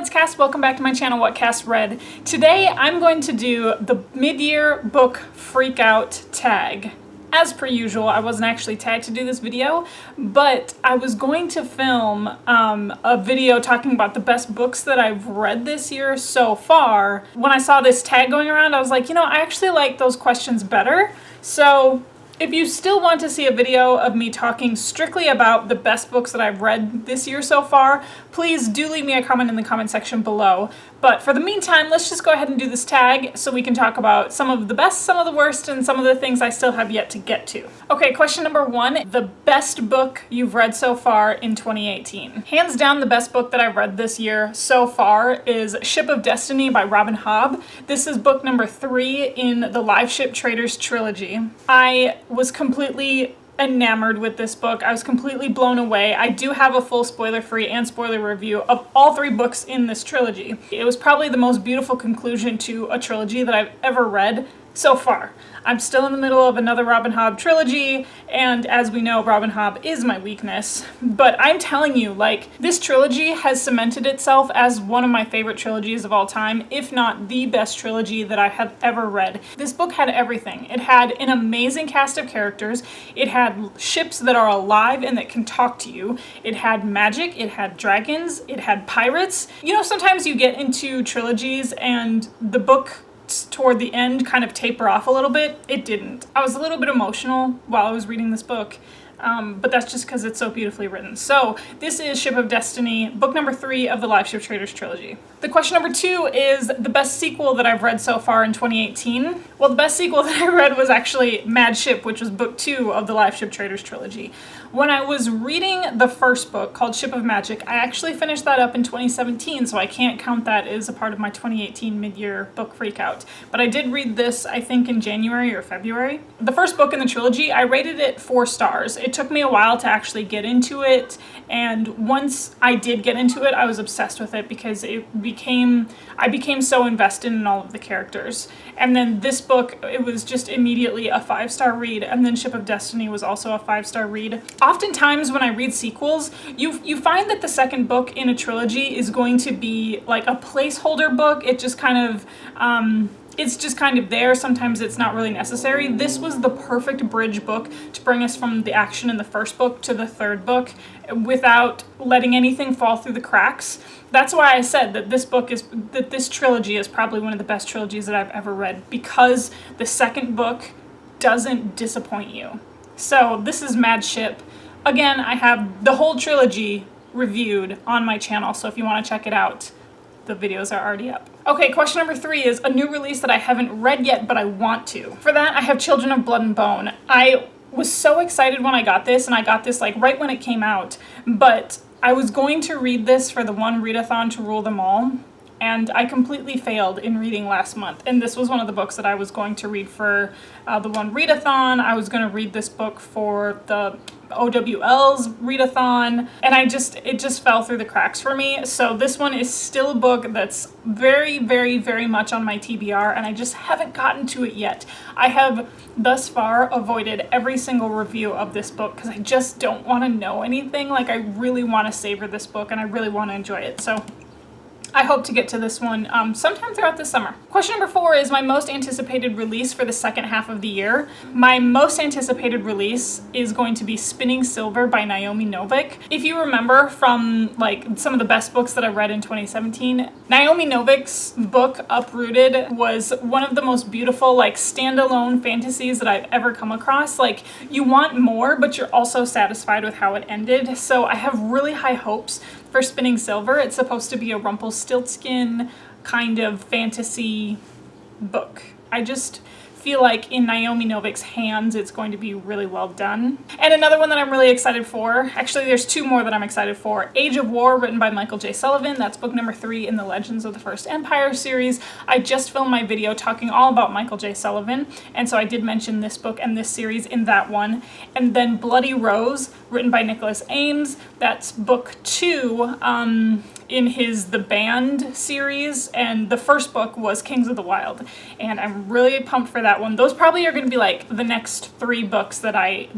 it's Cass. Welcome back to my channel, What Cass Read. Today I'm going to do the Mid-Year Book Freakout Tag. As per usual, I wasn't actually tagged to do this video, but I was going to film a video talking about the best books that I've read this year so far. When I saw this tag going around, I was like, you know, I actually like those questions better. So if you still want to see a video of me talking strictly about the best books that I've read this year so far, please do leave me a comment in the comment section below. But for the meantime, let's just go ahead and do this tag so we can talk about some of the best, some of the worst, and some of the things I still have yet to get to. Okay, question number one, the best book you've read so far in 2018. Hands down, the best book that I've read this year so far is Ship of Destiny by Robin Hobb. This is book number 3 in the Live Ship Traders trilogy. I was completely enamored with this book. I was completely blown away. I do have a full spoiler-free and spoiler review of all 3 books in this trilogy. It was probably the most beautiful conclusion to a trilogy that I've ever read so far. I'm still in the middle of another Robin Hobb trilogy, and as we know, Robin Hobb is my weakness. But I'm telling you, like, this trilogy has cemented itself as one of my favorite trilogies of all time, if not the best trilogy that I have ever read. This book had everything. It had an amazing cast of characters. It had ships that are alive and that can talk to you. It had magic. It had dragons. It had pirates. You know, sometimes you get into trilogies and the book toward the end kind of taper off a little bit. It didn't. I was a little bit emotional while I was reading this book, but that's just because it's so beautifully written. So this is Ship of Destiny, book number 3 of the Live Ship Traders trilogy. The question number 2 is the best sequel that I've read so far in 2018. Well, the best sequel that I read was actually Mad Ship, which was book 2 of the Live Ship Traders trilogy. When I was reading the first book called Ship of Magic, I actually finished that up in 2017, so I can't count that as a part of my 2018 Mid-Year Book Freakout. But I did read this, I think, in January or February. The first book in the trilogy, I rated it 4 stars. It took me a while to actually get into it, and once I did get into it, I was obsessed with it because I became so invested in all of the characters. And then this book, it was just immediately a 5-star read, and then Ship of Destiny was also a 5-star read. Oftentimes when I read sequels, you find that the second book in a trilogy is going to be like a placeholder book. It just kind of, it's just kind of there. Sometimes it's not really necessary. This was the perfect bridge book to bring us from the action in the first book to the third book without letting anything fall through the cracks. That's why I said that this trilogy is probably one of the best trilogies that I've ever read, because the second book doesn't disappoint you. So this is Mad Ship. Again, I have the whole trilogy reviewed on my channel, so if you want to check it out, the videos are already up. Okay, question number 3 is a new release that I haven't read yet, but I want to. For that, I have Children of Blood and Bone. I was so excited when I got this, and I got this like right when it came out, but I was going to read this for the one readathon to rule them all, and I completely failed in reading last month. And this was one of the books that I was going to read for the one readathon. I was going to read this book for the OWL's readathon, and it just fell through the cracks for me. So this one is still a book that's very, very, very much on my TBR, and I just haven't gotten to it yet. I have thus far avoided every single review of this book because I just don't want to know anything. Like, I really want to savor this book and I really want to enjoy it. So I hope to get to this one sometime throughout the summer. Question number 4 is my most anticipated release for the second half of the year. My most anticipated release is going to be Spinning Silver by Naomi Novik. If you remember from like some of the best books that I read in 2017, Naomi Novik's book Uprooted was one of the most beautiful like standalone fantasies that I've ever come across. Like, you want more, but you're also satisfied with how it ended. So I have really high hopes for Spinning Silver. It's supposed to be a Rumpelstiltskin kind of fantasy book. I just feel like in Naomi Novik's hands, it's going to be really well done. And another one that I'm really excited for, actually there's 2 more that I'm excited for. Age of War, written by Michael J. Sullivan. That's book number 3 in the Legends of the First Empire series. I just filmed my video talking all about Michael J. Sullivan, and so I did mention this book and this series in that one. And then Bloody Rose, written by Nicholas Eames. That's book 2 in his The Band series, and the first book was Kings of the Wyld, and I'm really pumped for that one. Those probably are going to be like the next 3 books that I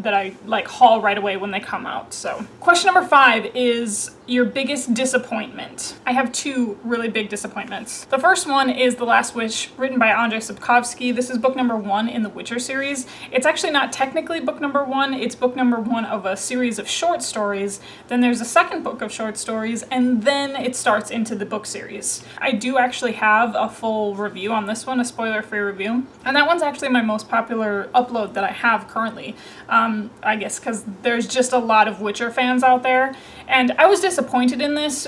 like haul right away when they come out. So question number 5 is your biggest disappointment. I have 2 really big disappointments. The first one is The Last Wish, written by Andrzej Sapkowski. This is book number 1 in the Witcher series. It's actually not technically book number 1, it's book number 1 of a series of short stories. Then there's a second book of short stories, and then it starts into the book series. I do actually have a full review on this one, a spoiler-free review, and that one's actually my most popular upload that I have currently. I guess because there's just a lot of Witcher fans out there, and I was disappointed in this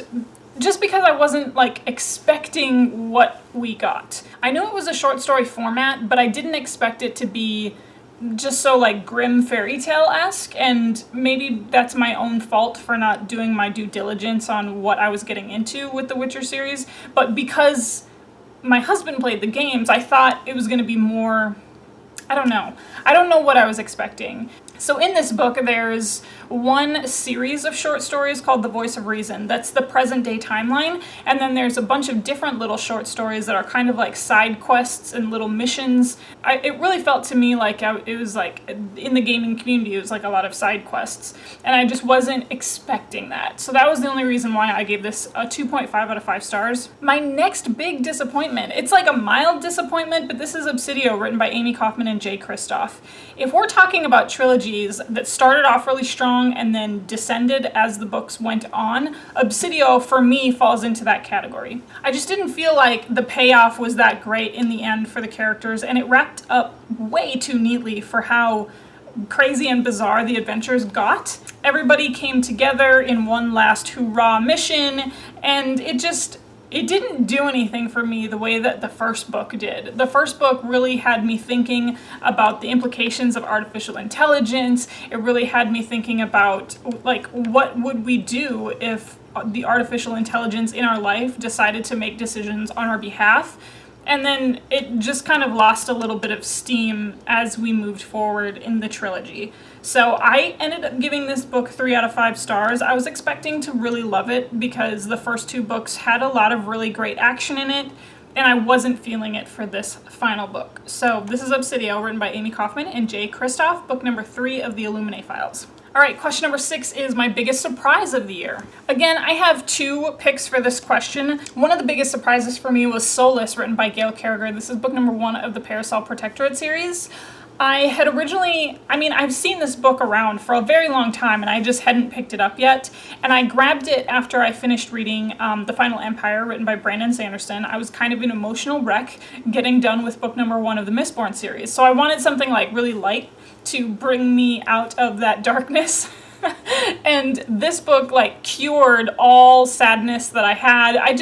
just because I wasn't like expecting what we got. I knew it was a short story format, but I didn't expect it to be just so like grim fairy tale-esque, and maybe that's my own fault for not doing my due diligence on what I was getting into with the Witcher series. But because my husband played the games, I thought it was going to be more, I don't know what I was expecting. So in this book, there's one series of short stories called The Voice of Reason. That's the present day timeline. And then there's a bunch of different little short stories that are kind of like side quests and little missions. It really felt to me like it was like in the gaming community, it was like a lot of side quests. And I just wasn't expecting that. So that was the only reason why I gave this a 2.5 out of 5 stars. My next big disappointment, it's like a mild disappointment, but this is Obsidio, written by Amie Kaufman and Kristoff. If we're talking about trilogies that started off really strong and then descended as the books went on, Obsidio for me falls into that category. I just didn't feel like the payoff was that great in the end for the characters, and it wrapped up way too neatly for how crazy and bizarre the adventures got. Everybody came together in one last hurrah mission, and it didn't do anything for me the way that the first book did. The first book really had me thinking about the implications of artificial intelligence. It really had me thinking about, like, what would we do if the artificial intelligence in our life decided to make decisions on our behalf? And then it just kind of lost a little bit of steam as we moved forward in the trilogy. So I ended up giving this book 3 out of 5 stars. I was expecting to really love it because the first 2 books had a lot of really great action in it, and I wasn't feeling it for this final book. So this is Obsidio, written by Amie Kaufman and Kristoff, book number 3 of the Illuminae files. All right, question number 6 is my biggest surprise of the year. Again, I have 2 picks for this question. One of the biggest surprises for me was Soulless, written by Gail Carriger. This is book number 1 of the Parasol Protectorate series. I had originally, I've seen this book around for a very long time, and I just hadn't picked it up yet. And I grabbed it after I finished reading The Final Empire, written by Brandon Sanderson. I was kind of an emotional wreck getting done with book number 1 of the Mistborn series. So I wanted something like really light to bring me out of that darkness. And this book like cured all sadness that I had. I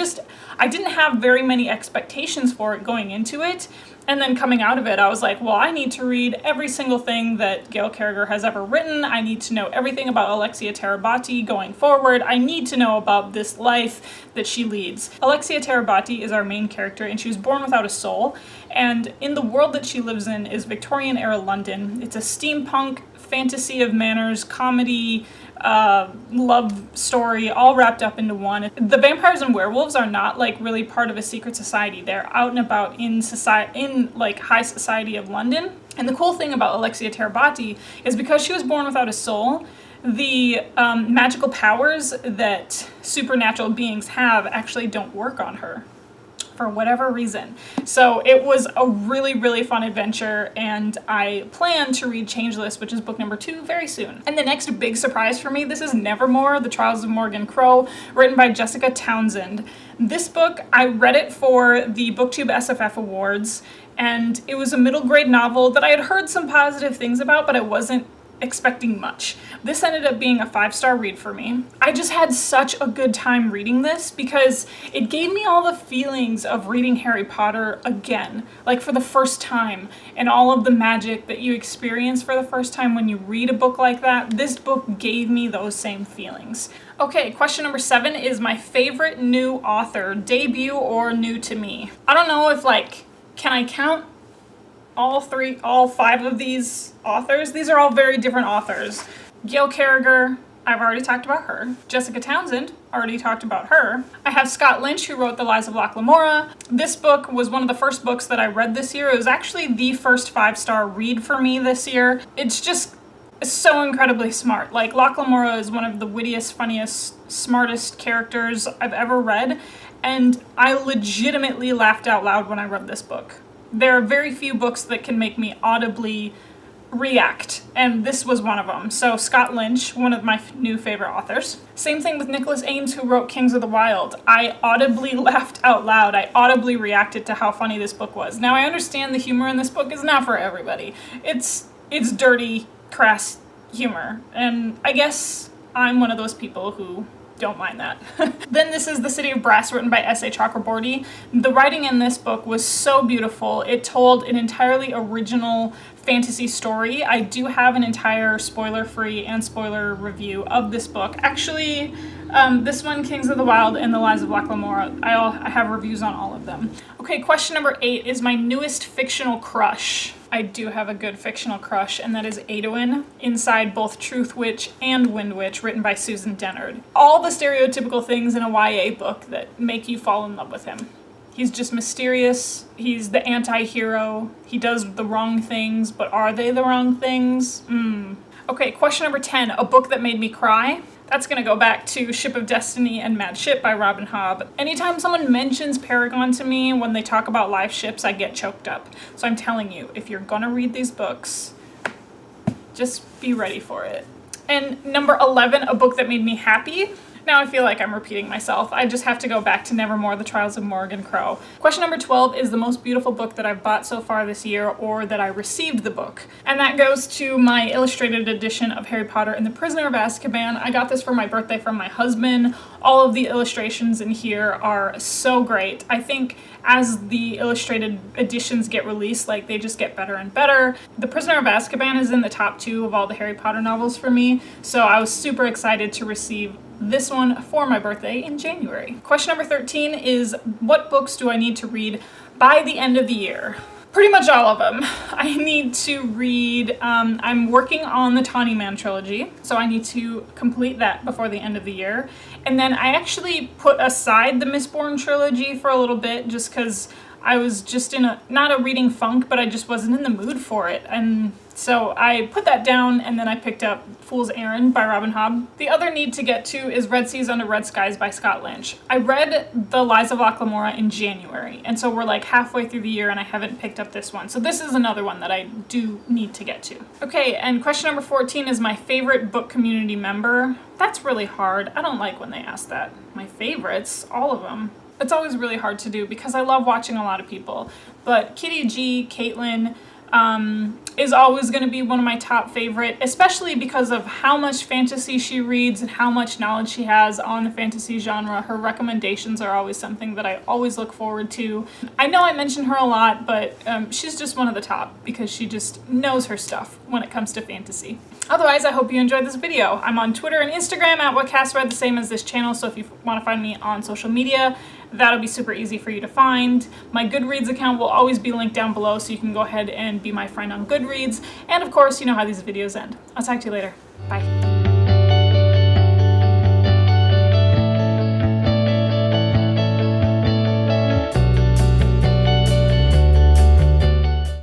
didn't have very many expectations for it going into it. And then coming out of it, I was like, well, I need to read every single thing that Gail Carriger has ever written. I need to know everything about Alexia Terabati going forward. I need to know about this life that she leads. Alexia Terabati is our main character, and she was born without a soul. And in the world that she lives in is Victorian-era London. It's a steampunk fantasy of manners, comedy, love story, all wrapped up into one. The vampires and werewolves are not like really part of a secret society. They're out and about in society, in like high society of London. And the cool thing about Alexia Terabati is because she was born without a soul, the magical powers that supernatural beings have actually don't work on her for whatever reason. So it was a really, really fun adventure, and I plan to read Changeless, which is book number 2, very soon. And the next big surprise for me, this is Nevermoor, The Trials of Morrigan Crow, written by Jessica Townsend. This book, I read it for the BookTube SFF Awards, and it was a middle grade novel that I had heard some positive things about, but I wasn't expecting much. This ended up being a 5-star read for me. I just had such a good time reading this because it gave me all the feelings of reading Harry Potter again, like for the first time, and all of the magic that you experience for the first time when you read a book like that. This book gave me those same feelings. Okay, question number 7 is my favorite new author, debut or new to me. I don't know if can I count all 5 of these authors? These are all very different authors. Gail Carriger, I've already talked about her. Jessica Townsend, already talked about her. I have Scott Lynch, who wrote The Lies of Locke Lamora. This book was one of the first books that I read this year. It was actually the first 5-star read for me this year. It's just so incredibly smart. Like, Locke Lamora is one of the wittiest, funniest, smartest characters I've ever read, and I legitimately laughed out loud when I read this book. There are very few books that can make me audibly react, and this was one of them. So Scott Lynch, one of my new favorite authors. Same thing with Nicholas Eames, who wrote Kings of the Wyld. I audibly laughed out loud. I audibly reacted to how funny this book was. Now, I understand the humor in this book is not for everybody. It's dirty, crass humor, and I guess I'm one of those people who don't mind that. Then this is The City of Brass, written by S.A. Chakraborty. The writing in this book was so beautiful. It told an entirely original fantasy story. I do have an entire spoiler-free and spoiler review of this book. Actually, this one, Kings of the Wyld and The Lies of Locke Lamora, I have reviews on all of them. Okay, question number 8 is my newest fictional crush. I do have a good fictional crush, and that is Adeyemi, inside both Truthwitch and Windwitch, written by Susan Dennard. All the stereotypical things in a YA book that make you fall in love with him. He's just mysterious, he's the anti-hero, he does the wrong things, but are they the wrong things? Okay, question number 10, a book that made me cry. That's gonna go back to Ship of Destiny and Mad Ship by Robin Hobb. Anytime someone mentions Paragon to me when they talk about live ships, I get choked up. So I'm telling you, if you're gonna read these books, just be ready for it. And number 11, a book that made me happy. Now I feel like I'm repeating myself. I just have to go back to Nevermoor, The Trials of Morrigan Crow. Question number 12 is the most beautiful book that I've bought so far this year, or that I received the book. And that goes to my illustrated edition of Harry Potter and the Prisoner of Azkaban. I got this for my birthday from my husband. All of the illustrations in here are so great. I think as the illustrated editions get released, like, they just get better and better. The Prisoner of Azkaban is in the top 2 of all the Harry Potter novels for me, so I was super excited to receive this one for my birthday in January. Question number 13 is, what books do I need to read by the end of the year? Pretty much all of them. I need to read, I'm working on the Tawny Man trilogy, so I need to complete that before the end of the year. And then I actually put aside the Mistborn trilogy for a little bit, just because I was just in not a reading funk, but I just wasn't in the mood for it. And so I put that down, and then I picked up Fool's Errand by Robin Hobb. The other need to get to is Red Seas Under Red Skies by Scott Lynch. I read The Lies of Locke Lamora in January, and so we're like halfway through the year and I haven't picked up this one. So this is another one that I do need to get to. Okay, and question number 14 is my favorite book community member. That's really hard. I don't like when they ask that. My favorites, all of them. It's always really hard to do because I love watching a lot of people. But Kitty G, Caitlin, is always going to be one of my top favorite, especially because of how much fantasy she reads and how much knowledge she has on the fantasy genre. Her recommendations are always something that I always look forward to. I know I mention her a lot, but she's just one of the top because she just knows her stuff when it comes to fantasy. Otherwise, I hope you enjoyed this video. I'm on Twitter and Instagram at WhatCastRead, the same as this channel, so if you want to find me on social media, that'll be super easy for you to find. My Goodreads account will always be linked down below, so you can go ahead and be my friend on Goodreads. And of course, you know how these videos end. I'll talk to you later. Bye.